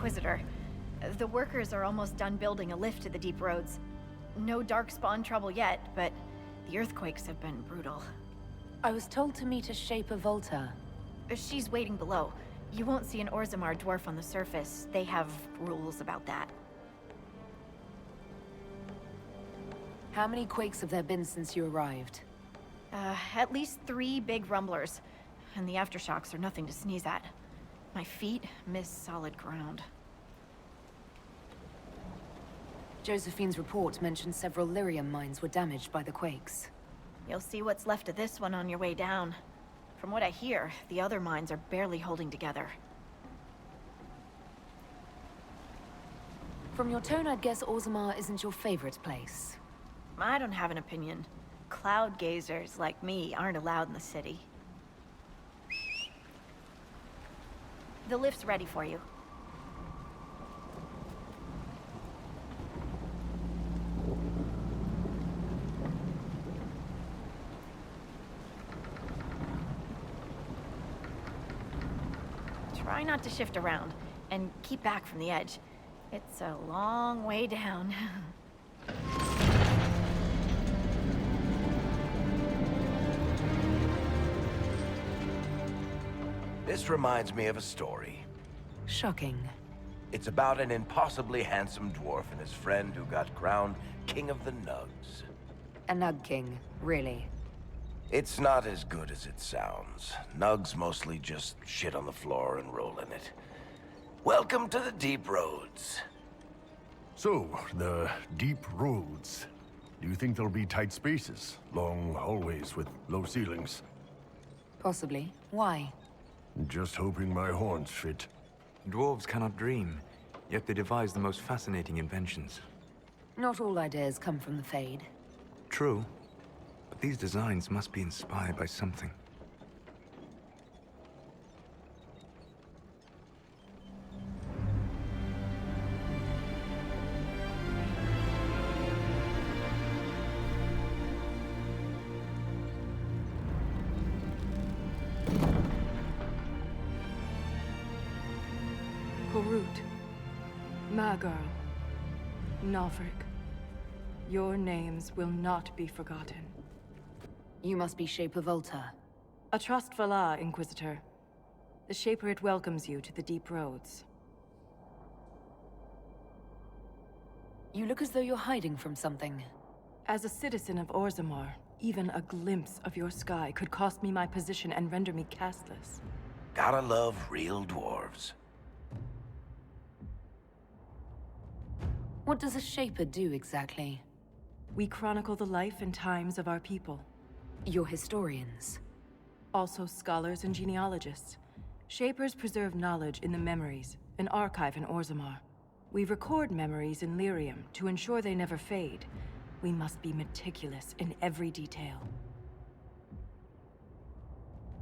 Inquisitor. The workers are almost done building a lift to the deep roads. No darkspawn trouble yet, but the earthquakes have been brutal. I was told to meet a Shaper Volta. She's waiting below. You won't see an Orzammar dwarf on the surface. They have rules about that. How many quakes have there been since you arrived? At least 3 big rumblers. And the aftershocks are nothing to sneeze at. My feet miss solid ground. Josephine's report mentioned several lyrium mines were damaged by the quakes. You'll see what's left of this one on your way down. From what I hear, the other mines are barely holding together. From your tone, I'd guess Orzammar isn't your favorite place. I don't have an opinion. Cloud gazers like me aren't allowed in the city. The lift's ready for you. Try not to shift around, and keep back from the edge. It's a long way down. This reminds me of a story. Shocking. It's about an impossibly handsome dwarf and his friend who got crowned King of the Nugs. A Nug King, really. It's not as good as it sounds. Nugs mostly just shit on the floor and roll in it. Welcome to the deep roads. So, the deep roads. Do you think there'll be tight spaces? Long hallways with low ceilings? Possibly. Why? Just hoping my horns fit. Dwarves cannot dream, yet they devise the most fascinating inventions. Not all ideas come from the Fade. True, but these designs must be inspired by something. Korut, Magirl, Nalfric, your names will not be forgotten. You must be Shaper Volta. A trust Valar, Inquisitor. The Shaper it welcomes you to the deep roads. You look as though you're hiding from something. As a citizen of Orzammar, even a glimpse of your sky could cost me my position and render me castless. Gotta love real dwarves. What does a Shaper do exactly? We chronicle the life and times of our people. You're historians. Also scholars and genealogists. Shapers preserve knowledge in the memories, an archive in Orzammar. We record memories in Lyrium to ensure they never fade. We must be meticulous in every detail.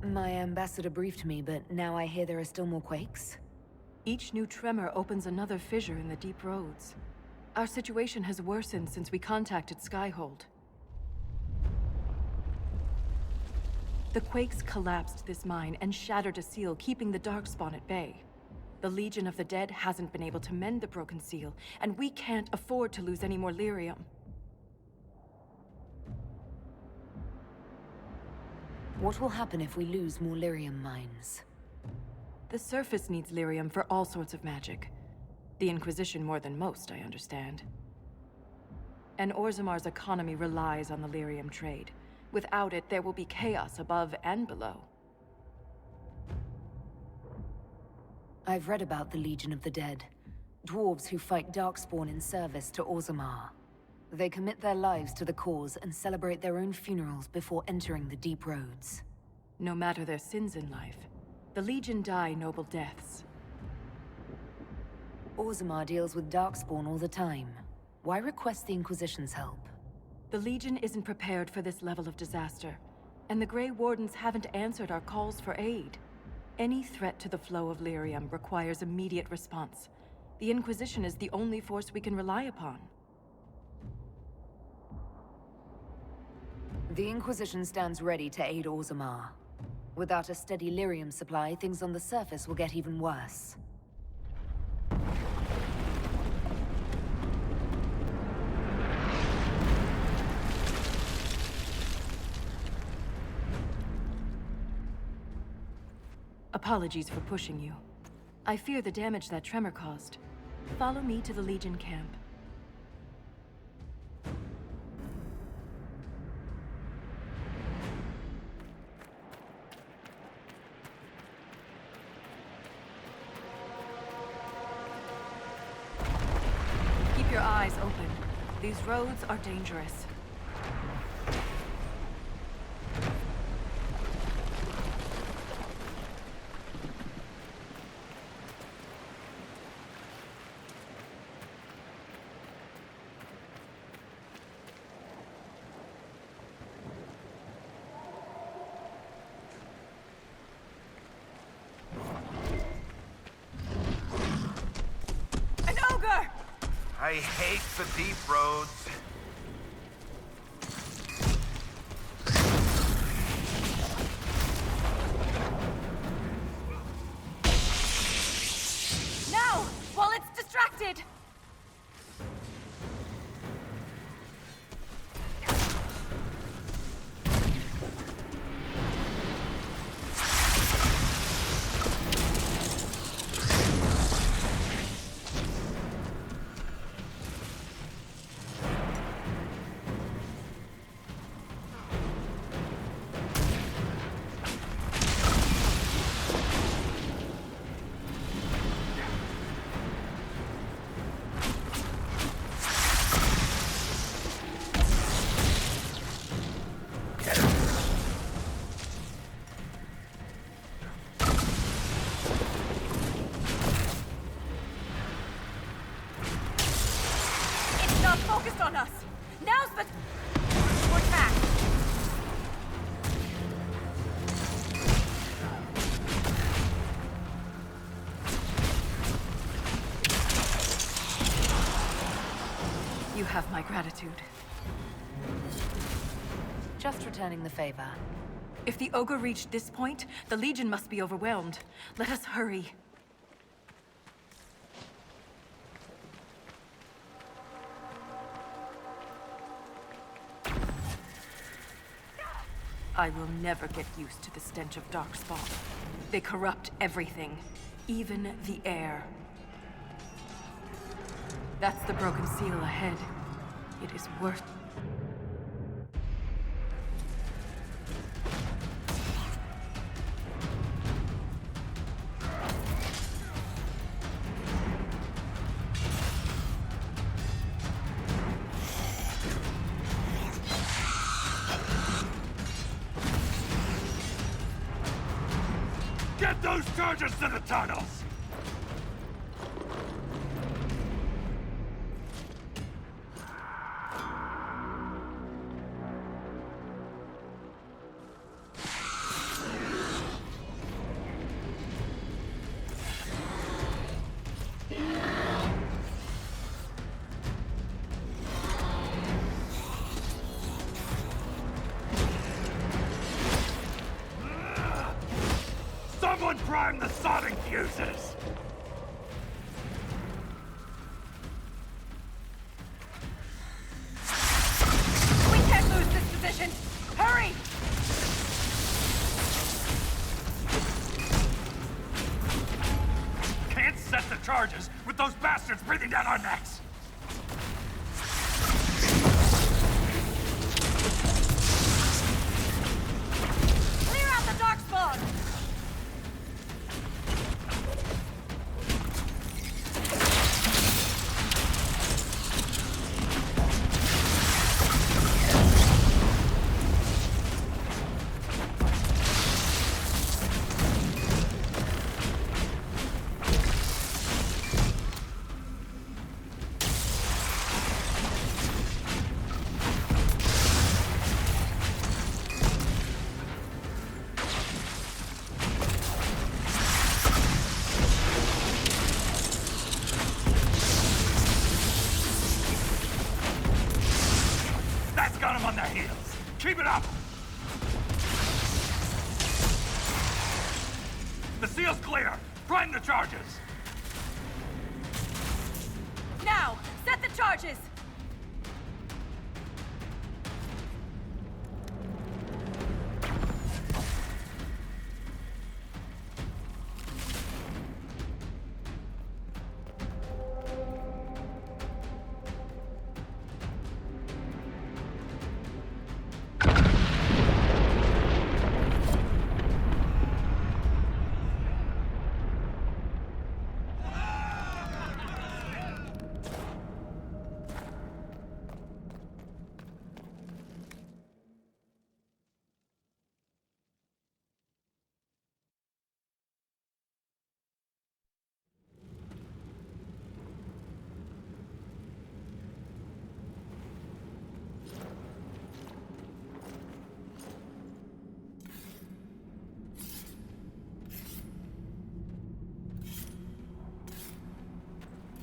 My ambassador briefed me, but now I hear there are still more quakes. Each new tremor opens another fissure in the deep roads. Our situation has worsened since we contacted Skyhold. The quakes collapsed this mine and shattered a seal, keeping the Darkspawn at bay. The Legion of the Dead hasn't been able to mend the broken seal, and we can't afford to lose any more lyrium. What will happen if we lose more lyrium mines? The surface needs lyrium for all sorts of magic. The Inquisition more than most, I understand. And Orzammar's economy relies on the lyrium trade. Without it, there will be chaos above and below. I've read about the Legion of the Dead. Dwarves who fight Darkspawn in service to Orzammar. They commit their lives to the cause and celebrate their own funerals before entering the deep roads. No matter their sins in life, the Legion die noble deaths. Orzammar deals with Darkspawn all the time. Why request the Inquisition's help? The Legion isn't prepared for this level of disaster, and the Grey Wardens haven't answered our calls for aid. Any threat to the flow of lyrium requires immediate response. The Inquisition is the only force we can rely upon. The Inquisition stands ready to aid Orzammar. Without a steady lyrium supply, things on the surface will get even worse. Apologies for pushing you. I fear the damage that tremor caused. Follow me to the Legion camp. Keep your eyes open. These roads are dangerous. An ogre! I hate the deep roads. Now! While it's distracted! Not focused on us! Now's the... We're attacked! You have my gratitude. Just returning the favor. If the ogre reached this point, the Legion must be overwhelmed. Let us hurry. I will never get used to the stench of Darkspawn. They corrupt everything, even the air. That's the broken seal ahead. It is worth... Get those charges to the tunnels! Someone prime the sonic fuses! We can't lose this position! Hurry! Can't set the charges with those bastards breathing down our necks! Clear out the Darkspawn! That's got them on their heels! Keep it up! The seal's clear! Prime the charges! Now, set the charges!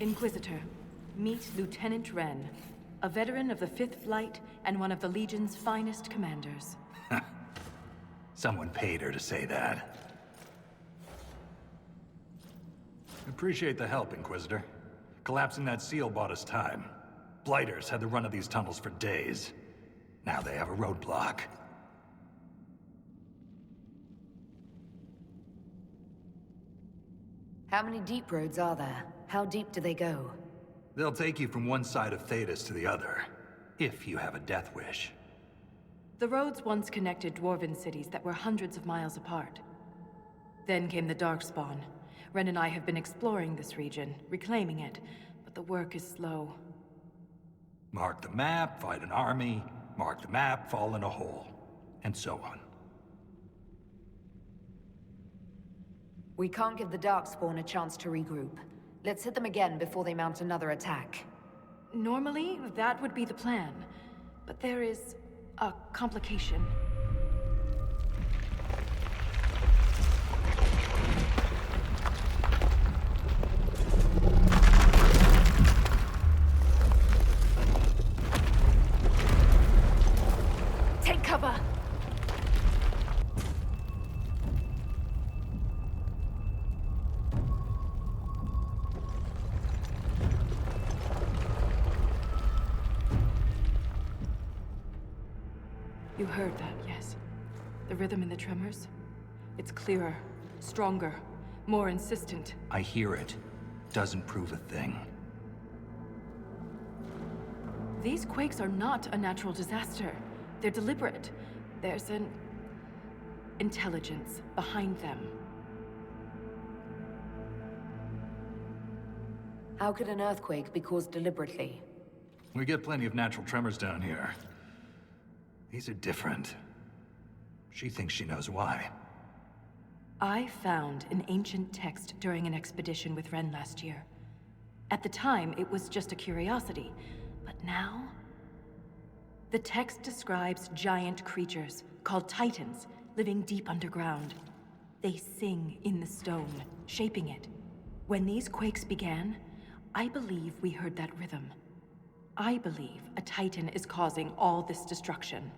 Inquisitor, meet Lieutenant Wren, a veteran of the 5th Flight and one of the Legion's finest commanders. Someone paid her to say that. Appreciate the help, Inquisitor. Collapsing that seal bought us time. Blighters had the run of these tunnels for days. Now they have a roadblock. How many deep roads are there? How deep do they go? They'll take you from one side of Thetis to the other, if you have a death wish. The roads once connected dwarven cities that were hundreds of miles apart. Then came the Darkspawn. Ren and I have been exploring this region, reclaiming it, but the work is slow. Mark the map, fight an army. Mark the map, fall in a hole. And so on. We can't give the Darkspawn a chance to regroup. Let's hit them again before they mount another attack. Normally, that would be the plan. But there is a complication. Take cover! You heard that, yes? The rhythm in the tremors? It's clearer, stronger, more insistent. I hear it. Doesn't prove a thing. These quakes are not a natural disaster. They're deliberate. There's an intelligence behind them. How could an earthquake be caused deliberately? We get plenty of natural tremors down here. These are different. She thinks she knows why. I found an ancient text during an expedition with Ren last year. At the time, it was just a curiosity, but now? The text describes giant creatures, called Titans, living deep underground. They sing in the stone, shaping it. When these quakes began, I believe we heard that rhythm. I believe a Titan is causing all this destruction.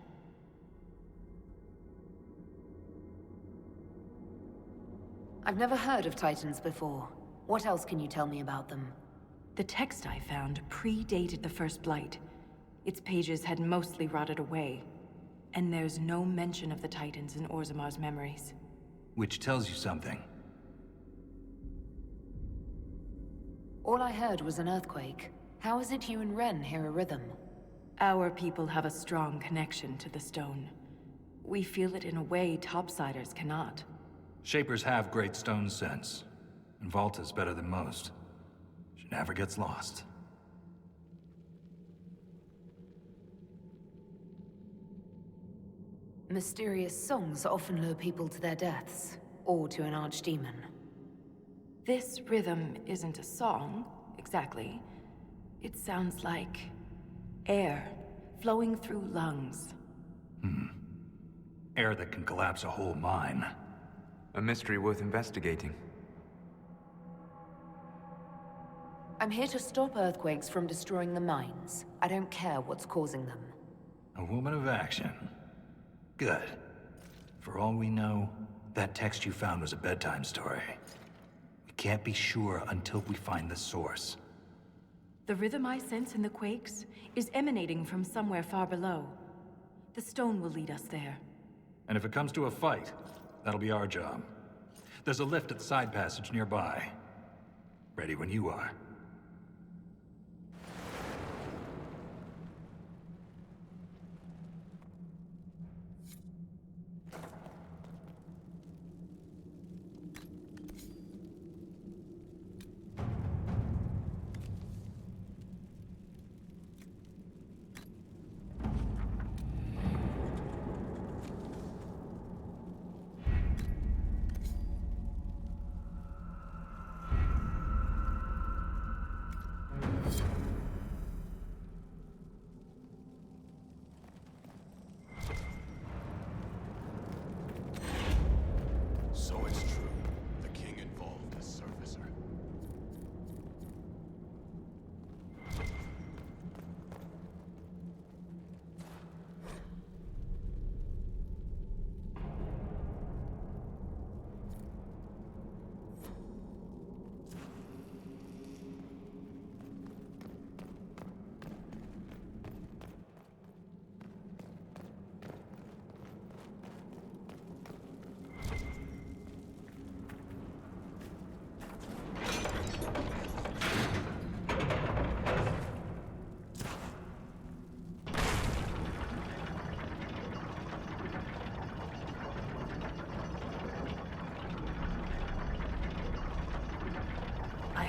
I've never heard of Titans before. What else can you tell me about them? The text I found predated the First Blight. Its pages had mostly rotted away, and there's no mention of the Titans in Orzamar's memories. Which tells you something. All I heard was an earthquake. How is it you and Ren hear a rhythm? Our people have a strong connection to the stone. We feel it in a way topsiders cannot. Shapers have great stone sense, and Volta's better than most. She never gets lost. Mysterious songs often lure people to their deaths, or to an archdemon. This rhythm isn't a song, exactly. It sounds like air flowing through lungs. Air that can collapse a whole mine. A mystery worth investigating. I'm here to stop earthquakes from destroying the mines. I don't care what's causing them. A woman of action. Good. For all we know, that text you found was a bedtime story. We can't be sure until we find the source. The rhythm I sense in the quakes is emanating from somewhere far below. The stone will lead us there. And if it comes to a fight, that'll be our job. There's a lift at the side passage nearby. Ready when you are.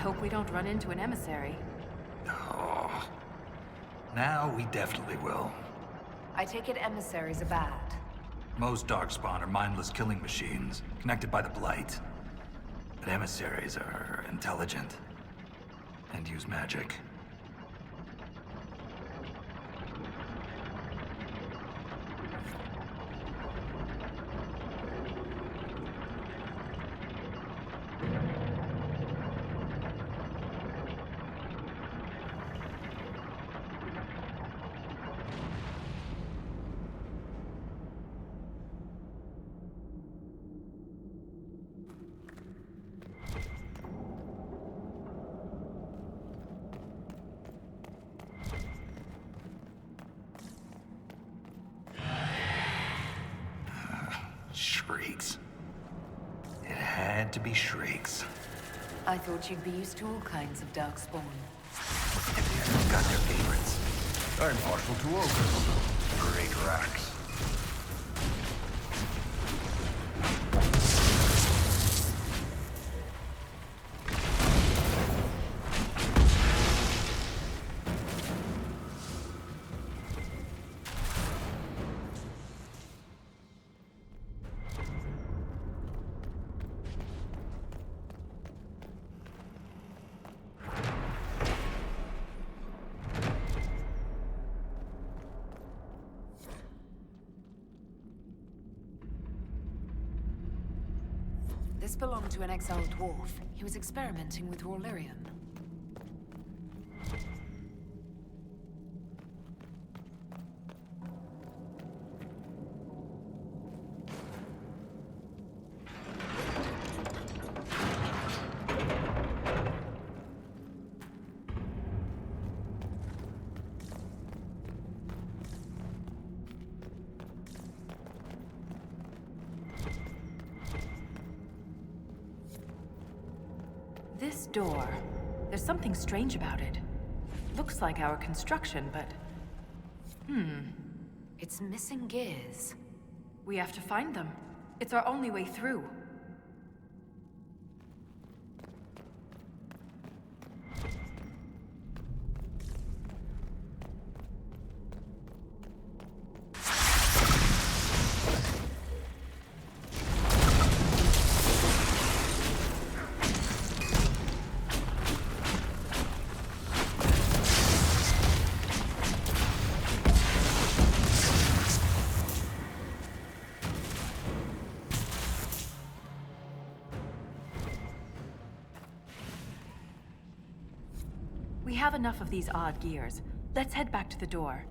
hope we don't run into an emissary. Oh. Now we definitely will. I take it emissaries are bad. Most Darkspawn are mindless killing machines, connected by the Blight. But emissaries are intelligent. And use magic. Shrieks. It had to be shrieks. I thought you'd be used to all kinds of darkspawn. Everyone's got their favorites. I'm partial to ogres. Great racks. This belonged to an exiled dwarf. He was experimenting with raw lyrium. This door, there's something strange about it. Looks like our construction, but... It's missing gears. we have to find them. It's our only way through. We have enough of these odd gears. Let's head back to the door.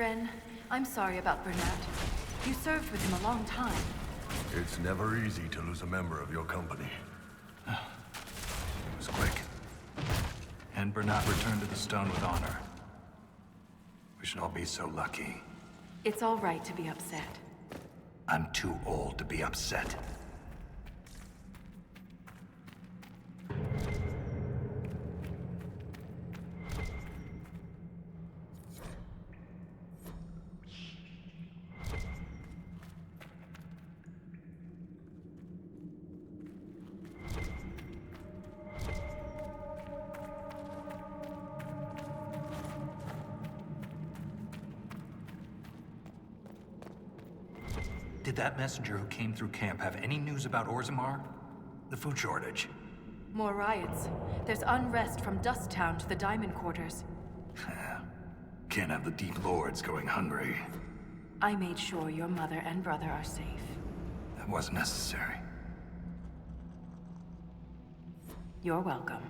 Ren, I'm sorry about Bernat. You served with him a long time. It's never easy to lose a member of your company. It was quick. And Bernat returned to the stone with honor. We should all be so lucky. It's all right to be upset. I'm too old to be upset. Did that messenger who came through camp have any news about Orzammar? The food shortage? More riots. There's unrest from Dust Town to the Diamond Quarters. Can't have the Deep Lords going hungry. I made sure your mother and brother are safe. That wasn't necessary. You're welcome.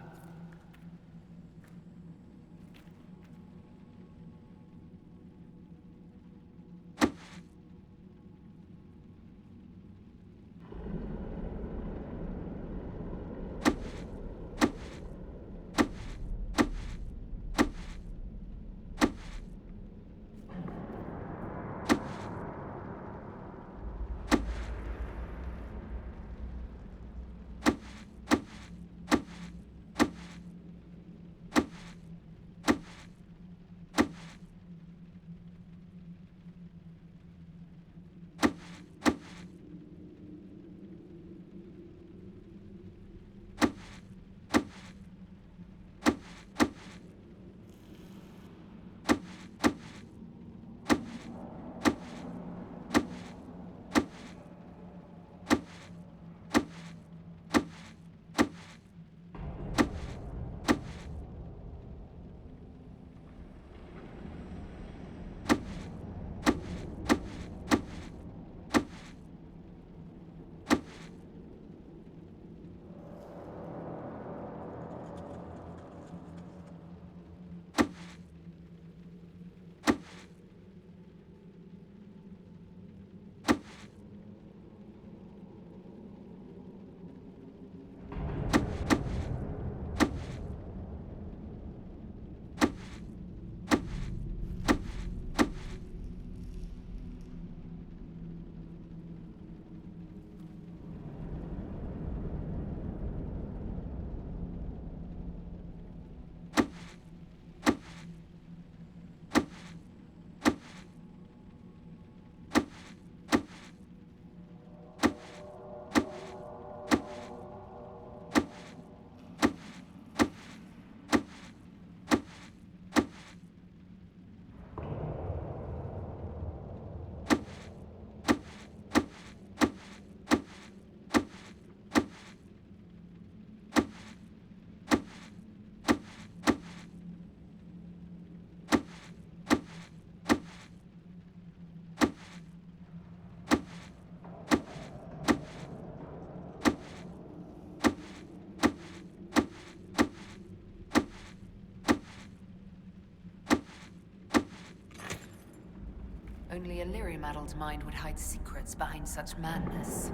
Only a lyrium-addled mind would hide secrets behind such madness.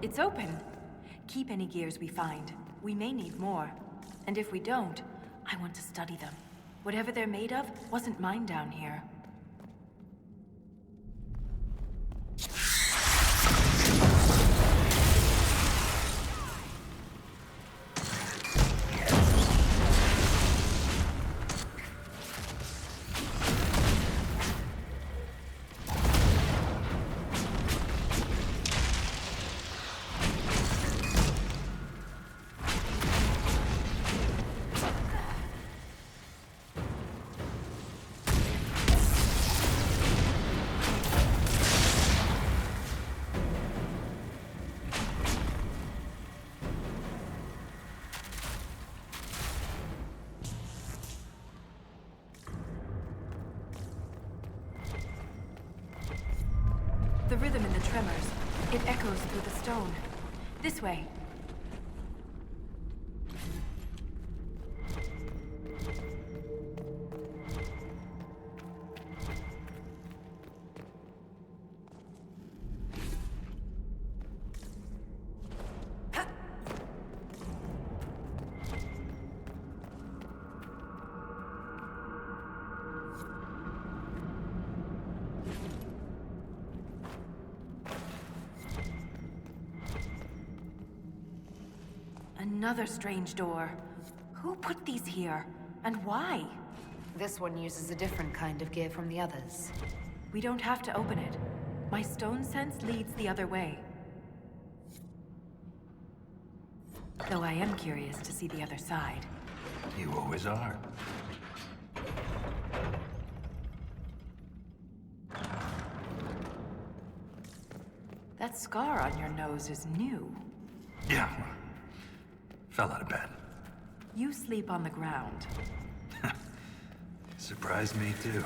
It's open. Keep any gears we find. We may need more. And if we don't, I want to study them. Whatever they're made of wasn't mine down here. The rhythm in the tremors. It echoes through the stone. This way. Another strange door. Who put these here? And why? This one uses a different kind of gear from the others. We don't have to open it. My stone sense leads the other way. Though I am curious to see the other side. You always are. That scar on your nose is new. Yeah. Fell out of bed. You sleep on the ground. Surprised me too.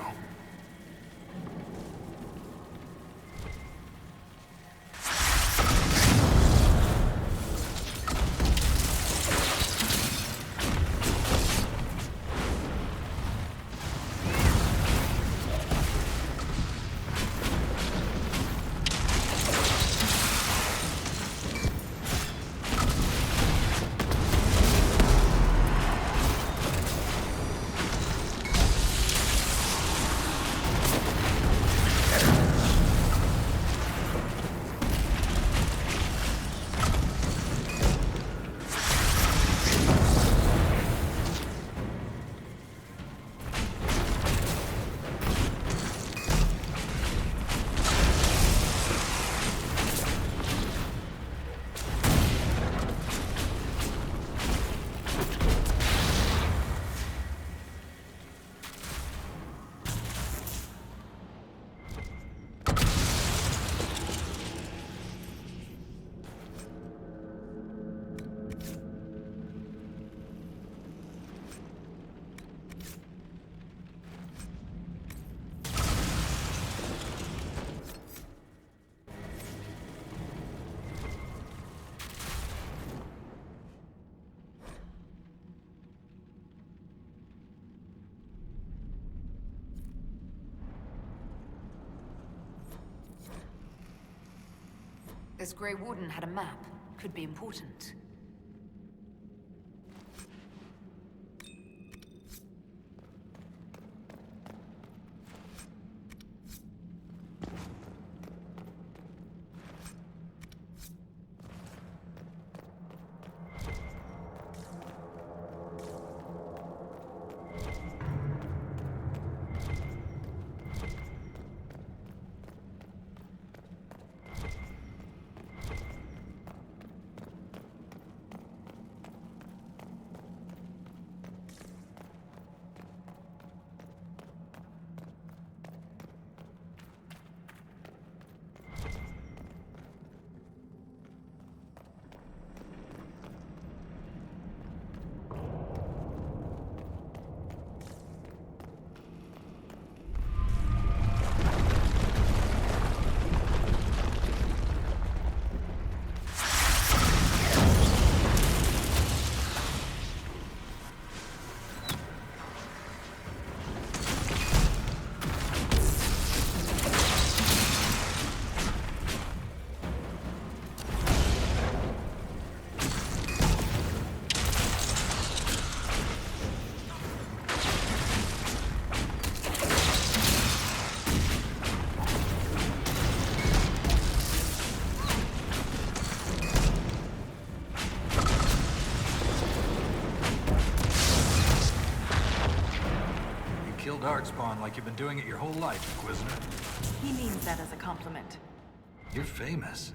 This Grey Warden had a map. Could be important. kill Darkspawn like you've been doing it your whole life, Inquisitor. He means that as a compliment. You're famous.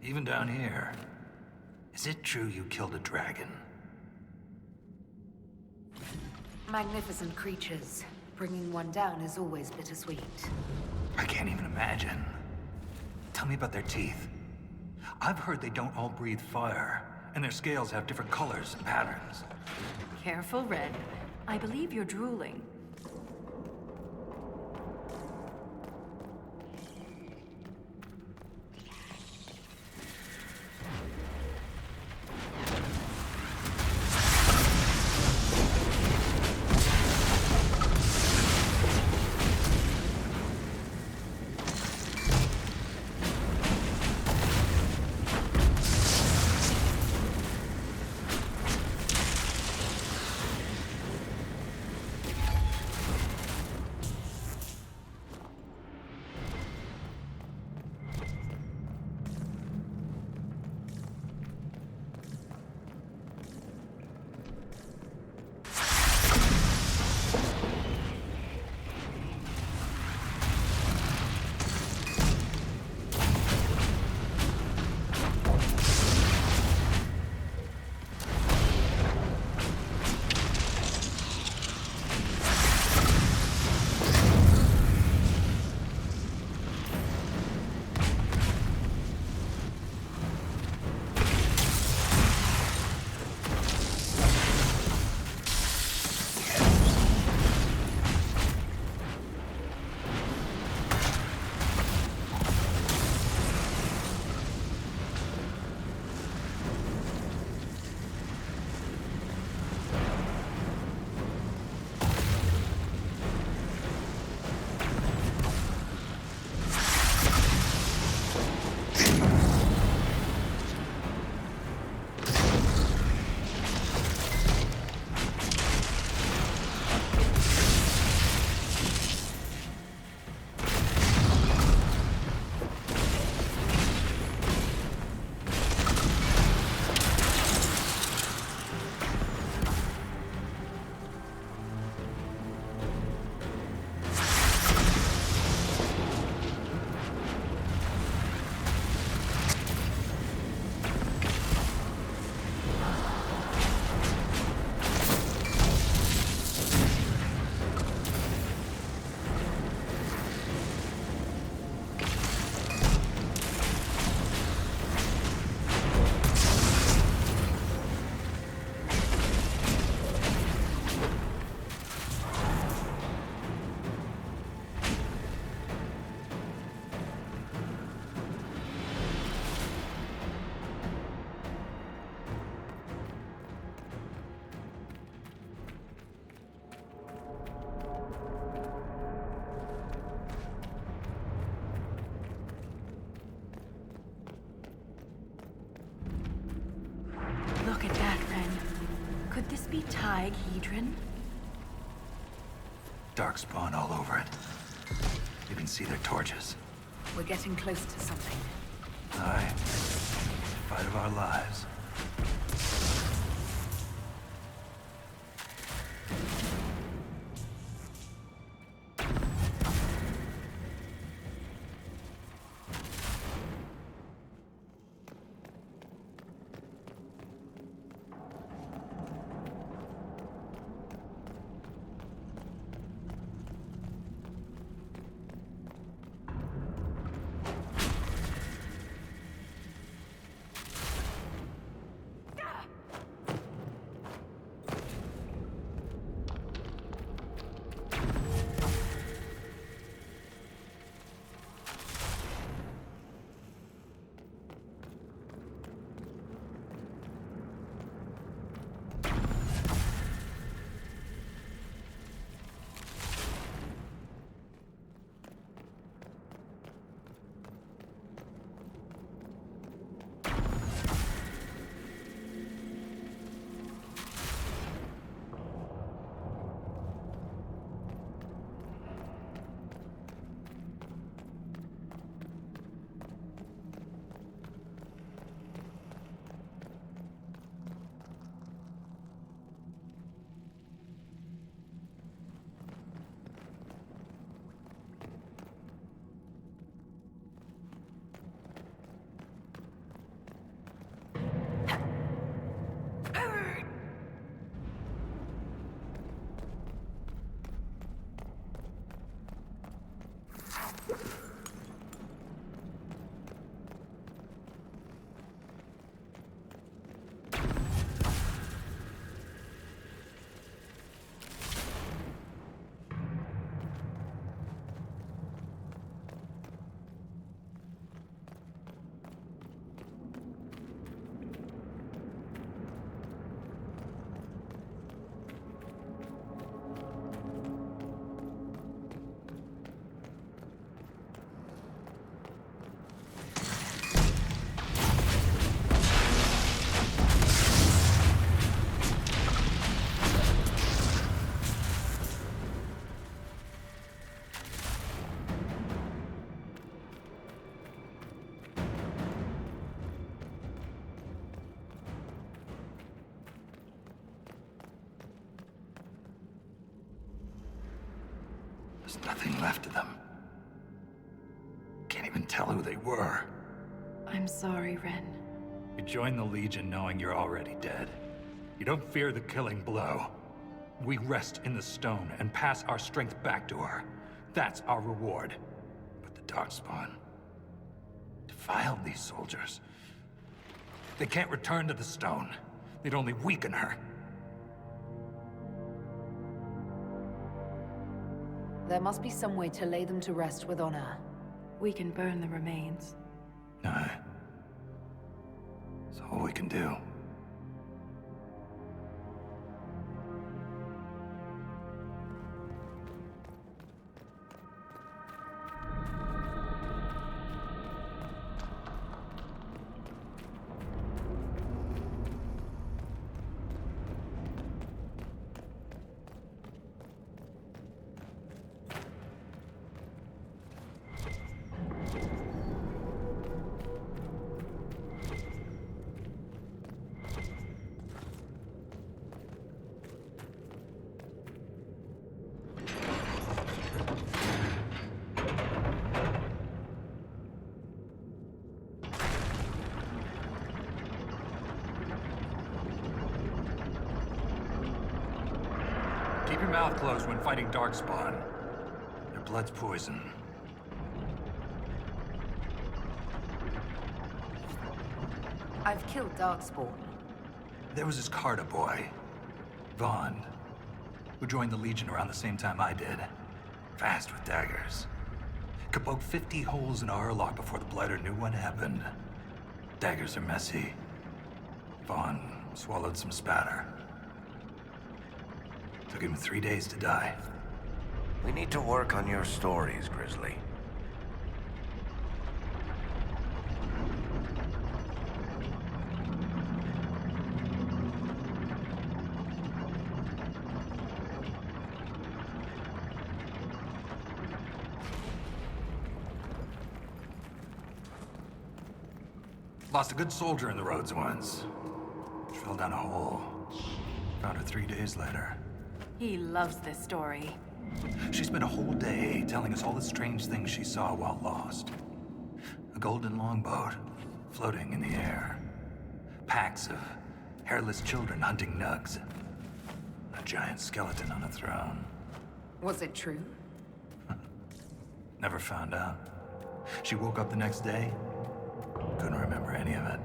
Even down here. Is it true you killed a dragon? Magnificent creatures. Bringing one down is always bittersweet. I can't even imagine. Tell me about their teeth. I've heard they don't all breathe fire, and their scales have different colors and patterns. Careful, Red. I believe you're drooling. Look at that, Ren. Could this be Hedron? Darkspawn all over it. You can see their torches. We're getting close to something. Aye. Fight of our lives. There's nothing left of them. Can't even tell who they were. I'm sorry, Ren. You joined the Legion knowing you're already dead. You don't fear the killing blow. We rest in the stone and pass our strength back to her. That's our reward. But the Darkspawn defiled these soldiers. They can't return to the stone. They'd only weaken her. There must be some way to lay them to rest with honor. We can burn the remains. Aye. That's all we can do. Keep your mouth closed when fighting Darkspawn. Their blood's poison. I've killed Darkspawn. There was this Carter boy, Vaughn, who joined the Legion around the same time I did. Fast with daggers. Could poke 50 holes in a Hurlock before the Blighter knew what happened. Daggers are messy. Vaughn swallowed some spatter. Took him 3 days to die. We need to work on your stories, Grizzly. Lost a good soldier in the roads once. She fell down a hole. Found her 3 days later. He loves this story. She spent a whole day telling us all the strange things she saw while lost. A golden longboat floating in the air. Packs of hairless children hunting nugs. A giant skeleton on a throne. Was it true? Never found out. She woke up the next day. Couldn't remember any of it.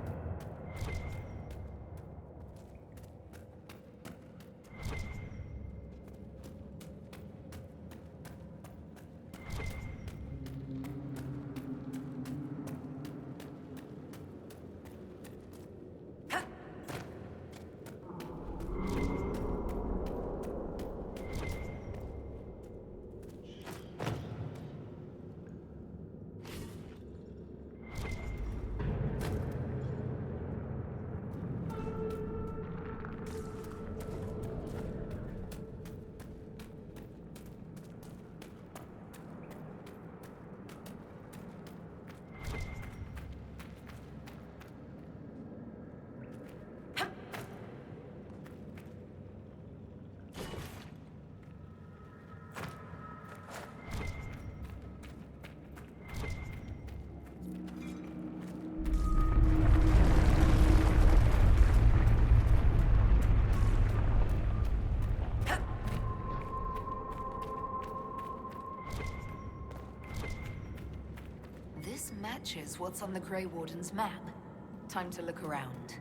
This matches what's on the Grey Warden's map. Time to look around.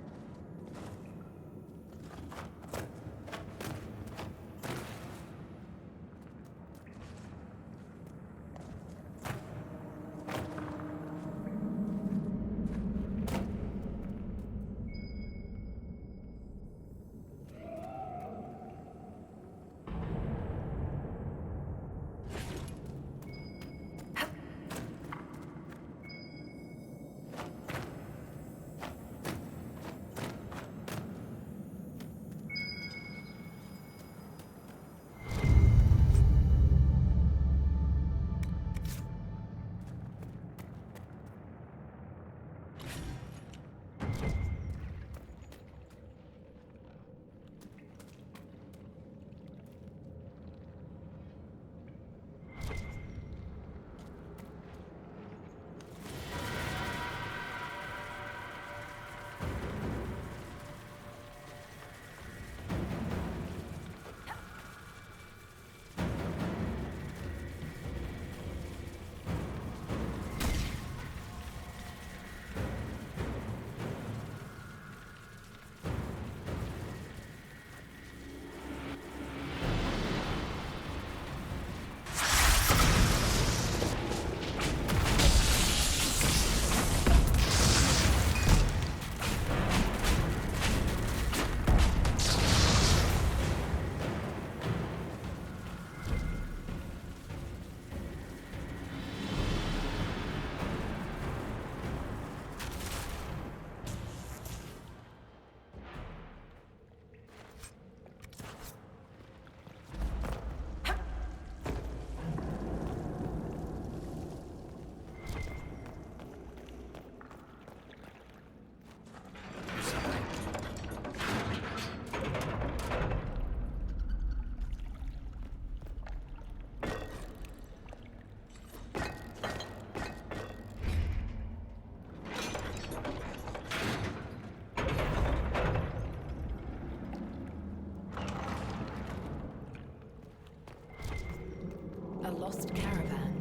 lost caravan.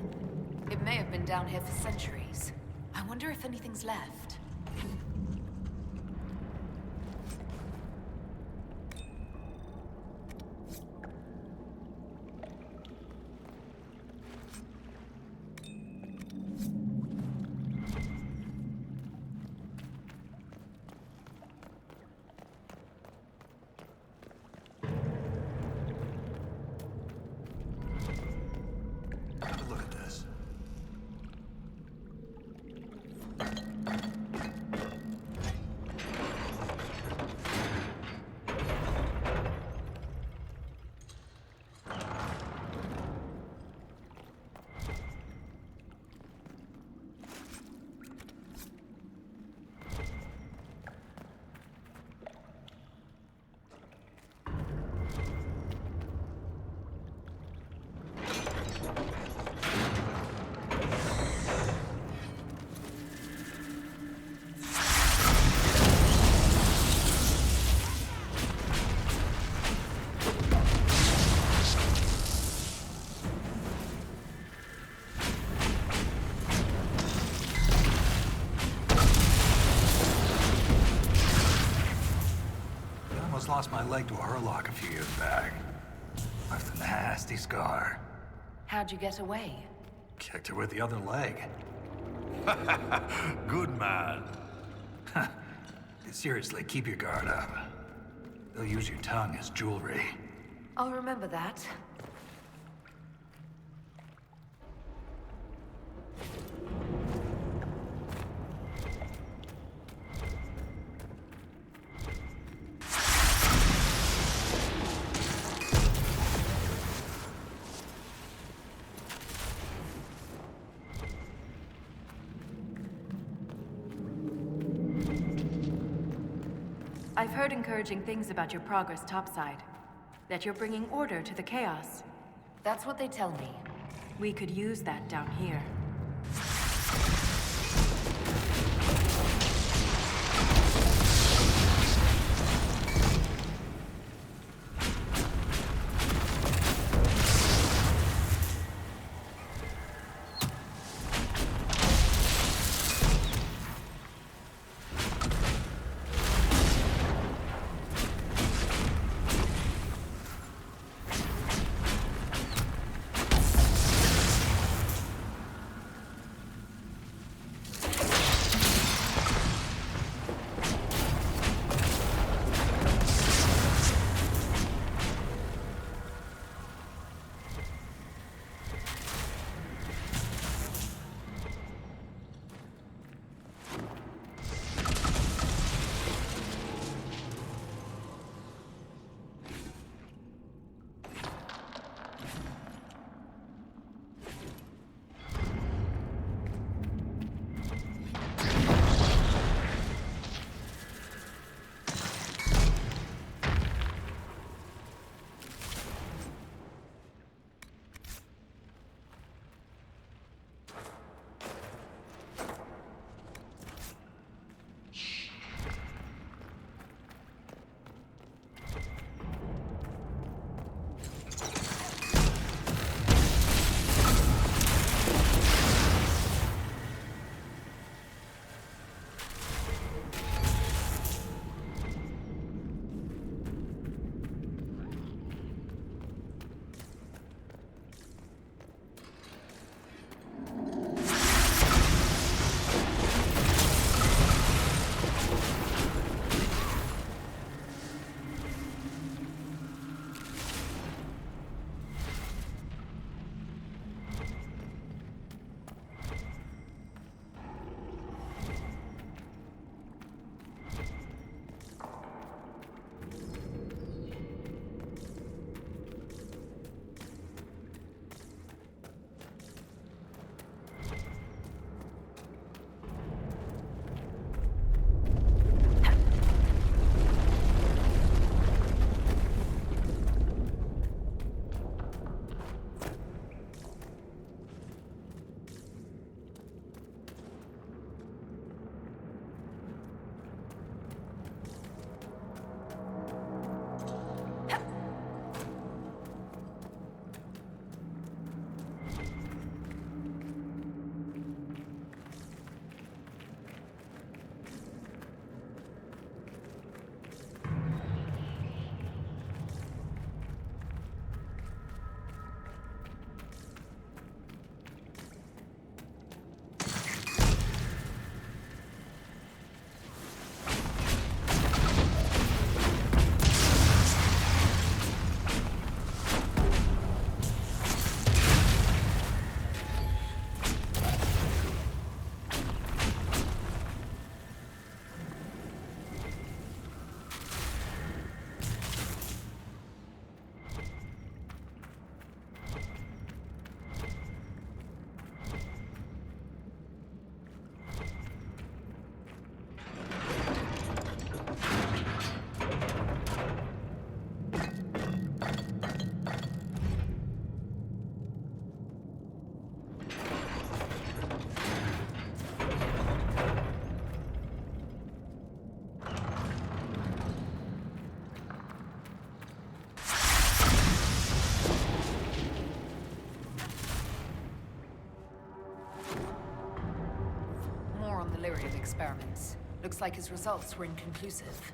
It may have been down here for centuries. I wonder if anything's left. Have a look at this. Lost my leg to a hurlock a few years back. Left a nasty scar. How'd you get away? Kicked her with the other leg. Good man. Seriously, keep your guard up. They'll use your tongue as jewelry. I'll remember that. I've heard encouraging things about your progress topside. That you're bringing order to the chaos. That's what they tell me. We could use that down here. experiments. Looks like his results were inconclusive.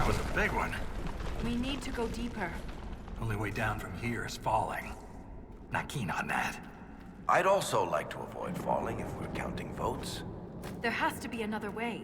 That was a big one. We need to go deeper. Only way down from here is falling. Not keen on that. I'd also like to avoid falling if we're counting votes. There has to be another way.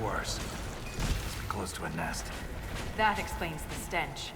Worse. Must be close to a nest. That explains the stench.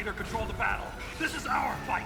leader control the battle. This is our fight!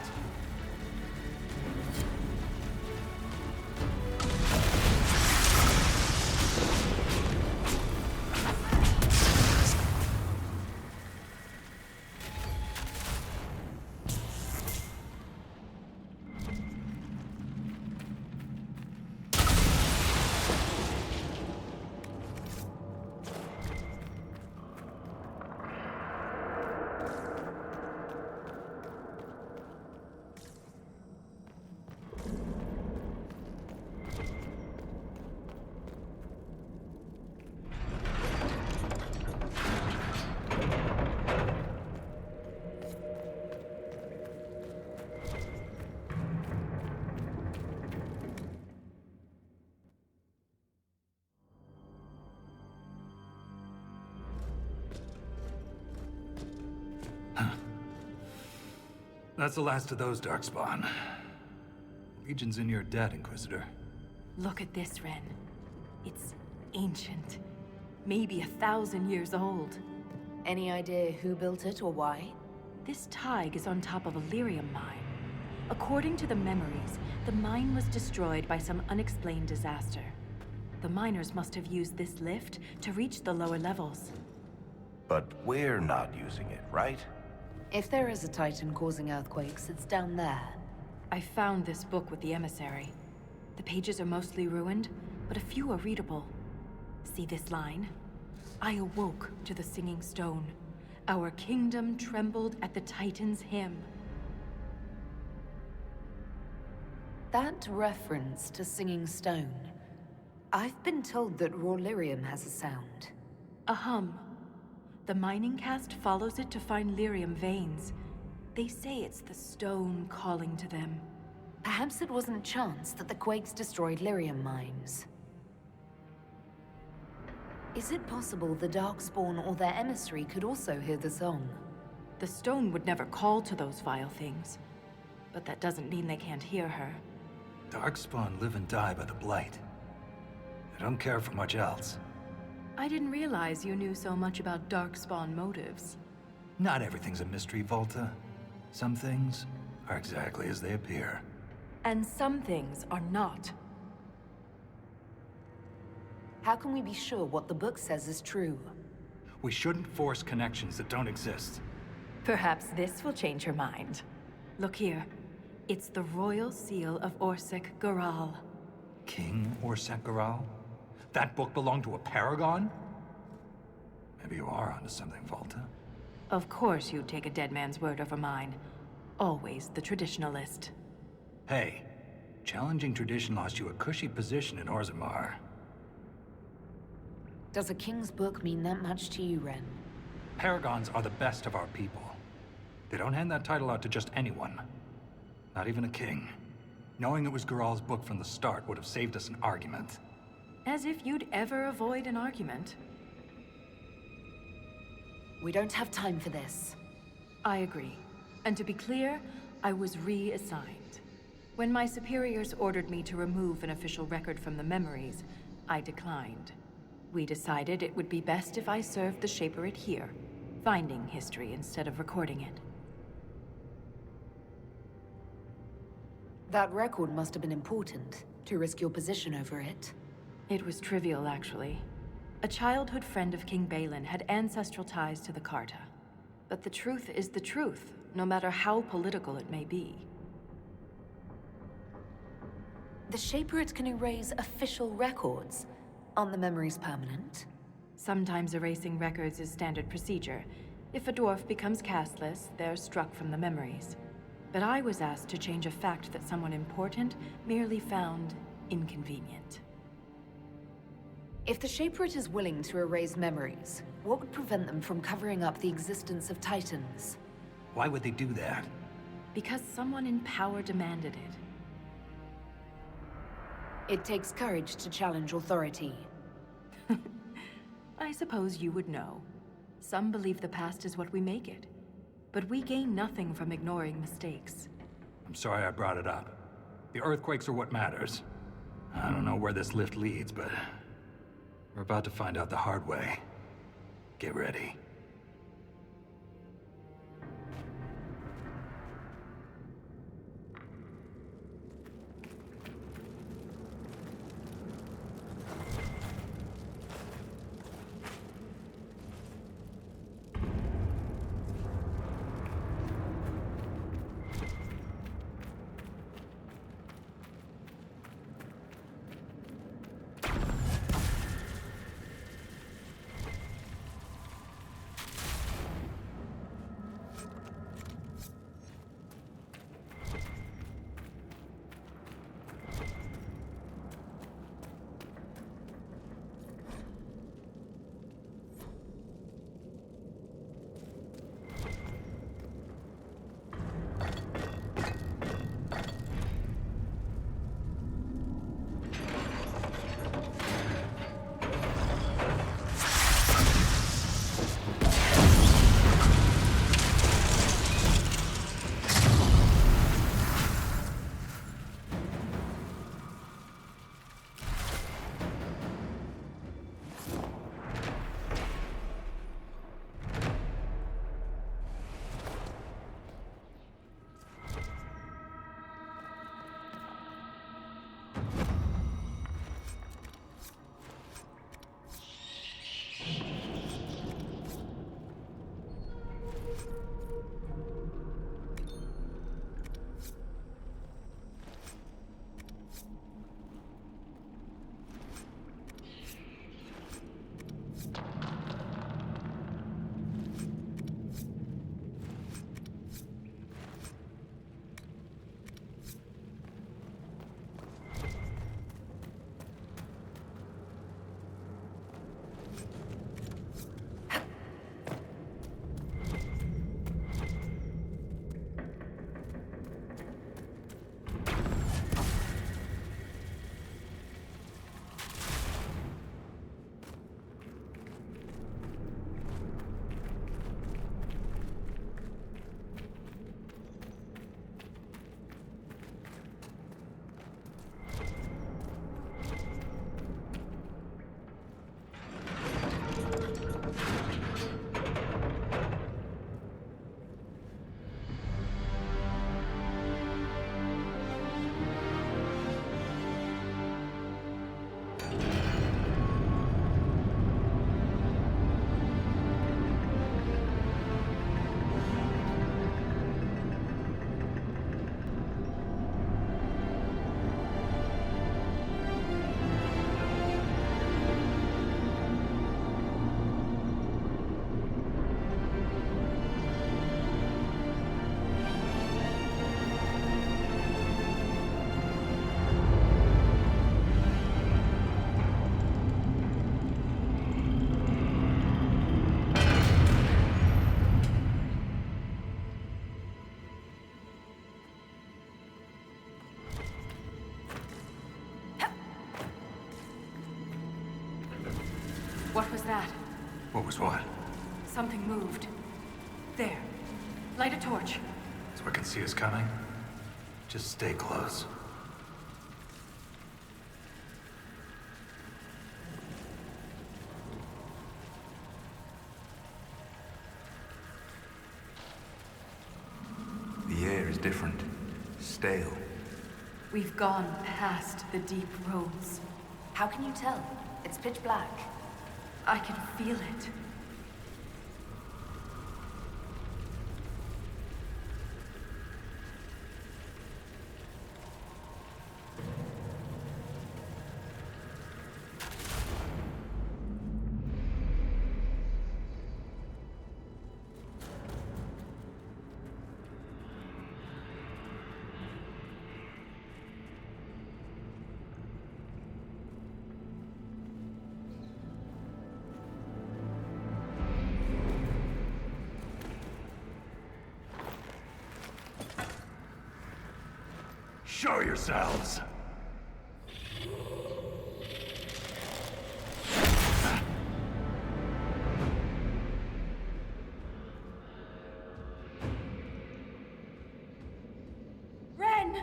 That's the last of those, Darkspawn. Legion's in your debt, Inquisitor. Look at this, Ren. It's ancient. Maybe 1,000 years old. Any idea who built it or why? This Tig is on top of a lyrium mine. According to the memories, the mine was destroyed by some unexplained disaster. The miners must have used this lift to reach the lower levels. But we're not using it, right? If there is a Titan causing earthquakes, it's down there. I found this book with the emissary. The pages are mostly ruined, but a few are readable. See this line? I awoke to the singing stone. Our kingdom trembled at the Titan's hymn. That reference to singing stone. I've been told that raw lyrium has a sound. A hum. The mining cast follows it to find lyrium veins. They say it's the stone calling to them. Perhaps it wasn't chance that the quakes destroyed lyrium mines. Is it possible the Darkspawn or their emissary could also hear the song? The stone would never call to those vile things. But that doesn't mean they can't hear her. Darkspawn live and die by the Blight. They don't care for much else. I didn't realize you knew so much about Darkspawn motives. Not everything's a mystery, Volta. Some things are exactly as they appear. And some things are not. How can we be sure what the book says is true? We shouldn't force connections that don't exist. Perhaps this will change her mind. Look here. It's the royal seal of Orsec Garal. King Orsec Garal? That book belonged to a paragon? Maybe you are onto something, Volta. Of course you'd take a dead man's word over mine. Always the traditionalist. Hey, challenging tradition lost you a cushy position in Orzammar. Does a king's book mean that much to you, Ren? Paragons are the best of our people. They don't hand that title out to just anyone. Not even a king. Knowing it was Garal's book from the start would have saved us an argument. As if you'd ever avoid an argument. We don't have time for this. I agree. And to be clear, I was reassigned. When my superiors ordered me to remove an official record from the memories, I declined. We decided it would be best if I served the Shaperate here, finding history instead of recording it. That record must have been important, to risk your position over it. It was trivial, actually. A childhood friend of King Balin had ancestral ties to the Carta. But the truth is the truth, no matter how political it may be. The Shaperate can erase official records. Aren't the memories permanent? Sometimes erasing records is standard procedure. If a dwarf becomes castless, they're struck from the memories. But I was asked to change a fact that someone important merely found inconvenient. If the Shaperate is willing to erase memories, what would prevent them from covering up the existence of Titans? Why would they do that? Because someone in power demanded it. It takes courage to challenge authority. I suppose you would know. Some believe the past is what we make it. But we gain nothing from ignoring mistakes. I'm sorry I brought it up. The earthquakes are what matters. I don't know where this lift leads, but we're about to find out the hard way. Get ready. What was that? What was what? Something moved. There. Light a torch. So I can see us coming? Just stay close. The air is different. Stale. We've gone past the deep roads. How can you tell? It's pitch black. I can feel it. Show yourselves! Ren!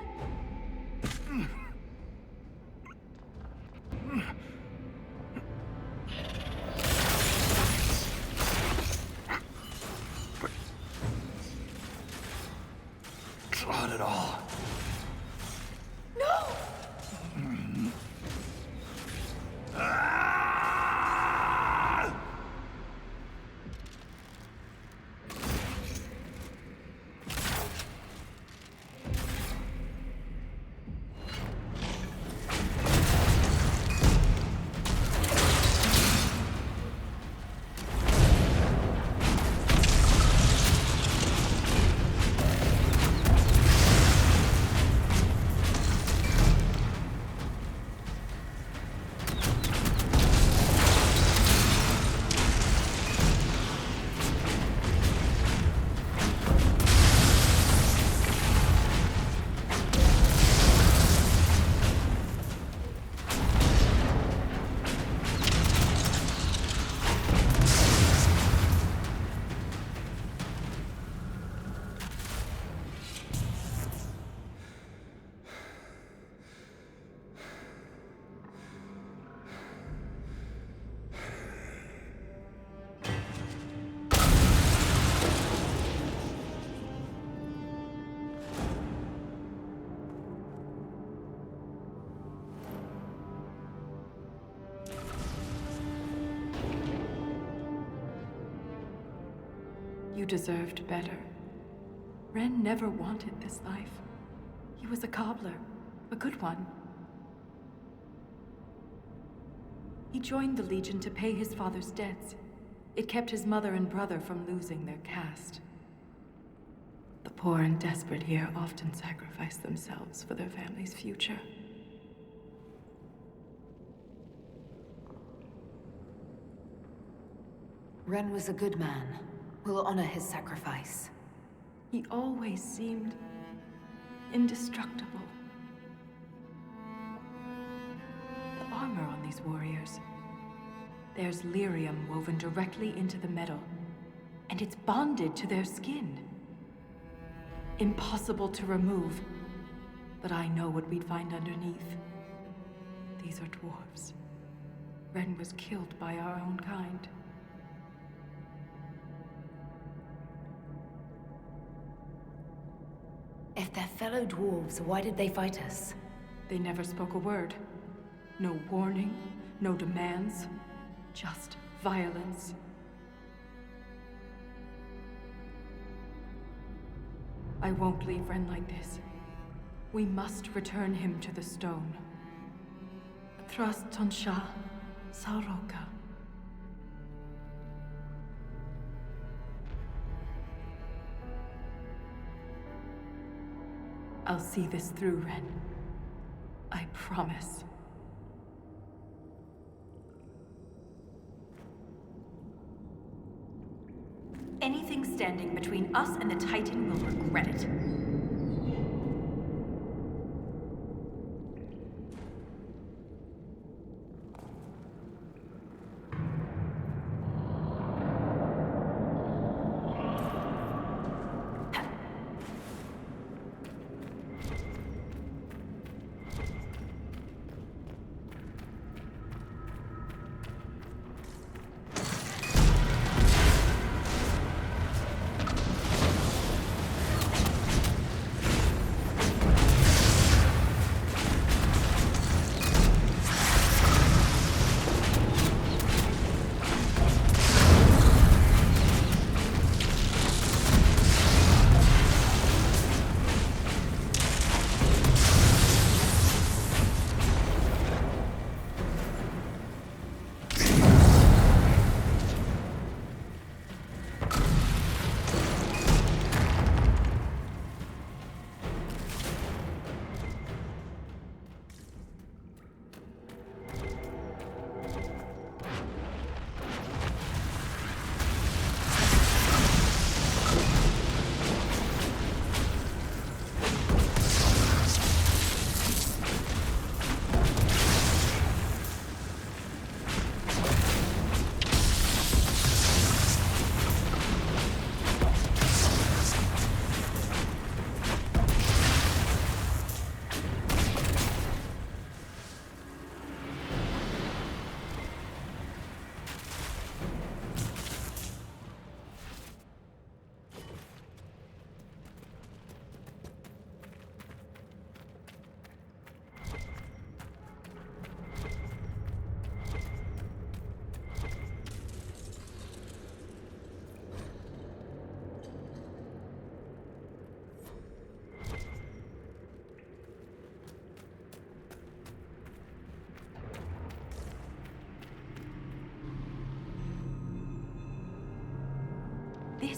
Not at all. You deserved better. Ren never wanted this life. He was a cobbler, a good one. He joined the Legion to pay his father's debts. It kept his mother and brother from losing their caste. The poor and desperate here often sacrifice themselves for their family's future. Ren was a good man. We'll honor his sacrifice. He always seemed indestructible. The armor on these warriors. There's lyrium woven directly into the metal, and it's bonded to their skin. Impossible to remove, but I know what we'd find underneath. These are dwarves. Ren was killed by our own kind. If they're fellow dwarves, why did they fight us? They never spoke a word. No warning, no demands, just violence. I won't leave Ren like this. We must return him to the stone. Thrust Tonsha Sauroka. I'll see this through, Ren. I promise. Anything standing between us and the Titan will regret it.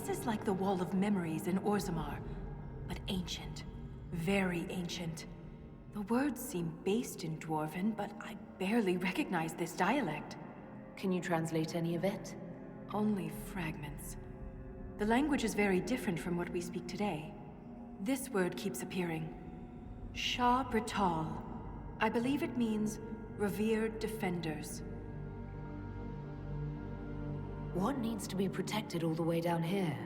This is like the Wall of Memories in Orzammar, but ancient. Very ancient. The words seem based in Dwarven, but I barely recognize this dialect. Can you translate any of it? Only fragments. The language is very different from what we speak today. This word keeps appearing. Shah Brital. I believe it means revered defenders. What needs to be protected all the way down here?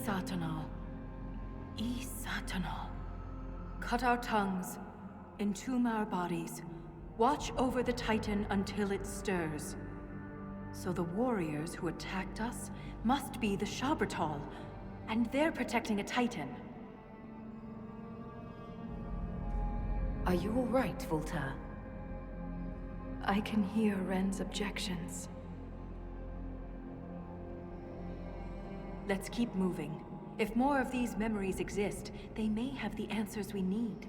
Satanal. Satanal. Cut our tongues, entomb our bodies, watch over the Titan until it stirs. So the warriors who attacked us must be the Shabratal, and they're protecting a Titan. Are you all right, Voltaire? I can hear Ren's objections. Let's keep moving. If more of these memories exist, they may have the answers we need.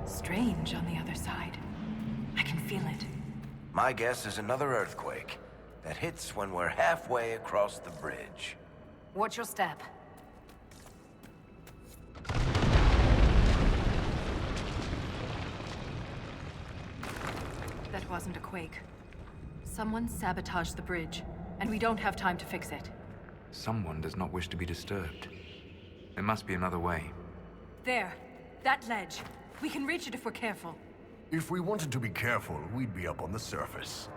Strange on the other side. I can feel it. My guess is another earthquake that hits when we're halfway across the bridge. Watch your step. That wasn't a quake. Someone sabotaged the bridge, and we don't have time to fix it. Someone does not wish to be disturbed. There must be another way. There! That ledge! We can reach it if we're careful. If we wanted to be careful, we'd be up on the surface.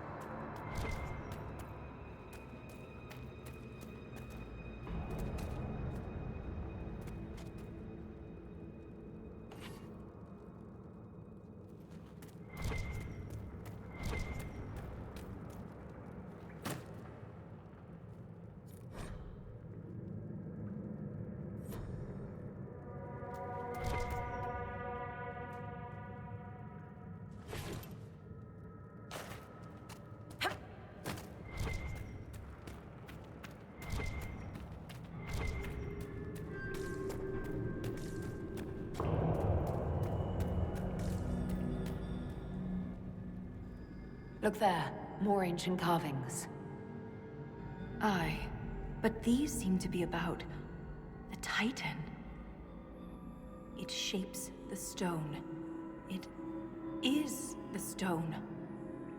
Look there. More ancient carvings. Aye. But these seem to be about the Titan. It shapes the stone. It is the stone.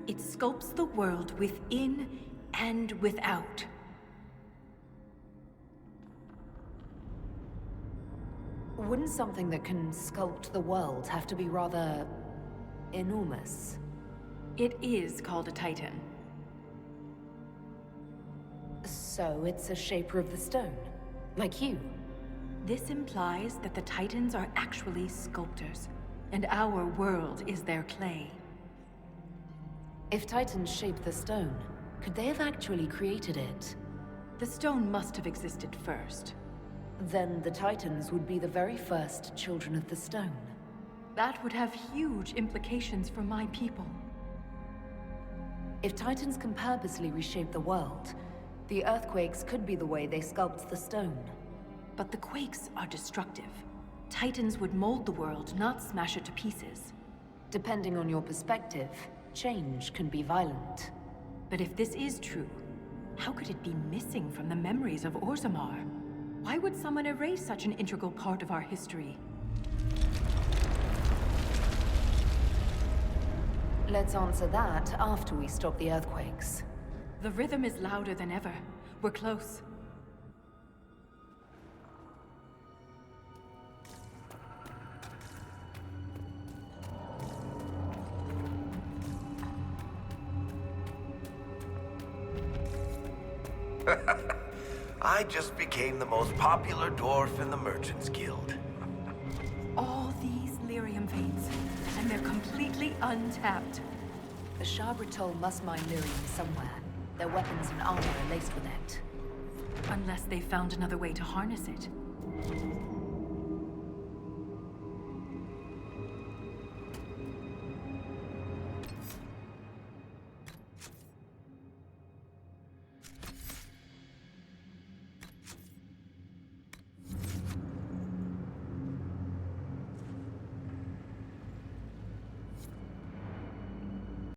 It sculpts the world within and without. Wouldn't something that can sculpt the world have to be rather enormous? It is called a Titan. So it's a shaper of the stone, like you. This implies that the Titans are actually sculptors, and our world is their clay. If Titans shape the stone, could they have actually created it? The stone must have existed first. Then the Titans would be the very first children of the stone. That would have huge implications for my people. If Titans can purposely reshape the world, the earthquakes could be the way they sculpt the stone. But the quakes are destructive. Titans would mold the world, not smash it to pieces. Depending on your perspective, change can be violent. But if this is true, how could it be missing from the memories of Orzammar? Why would someone erase such an integral part of our history? Let's answer that after we stop the earthquakes. The rhythm is louder than ever. We're close. I just became the most popular dwarf in the Merchants Guild. All these lyrium veins, and they're completely untapped. The Sharbritol must mine lyrium somewhere. Their weapons and armor are laced with it. Unless they found another way to harness it.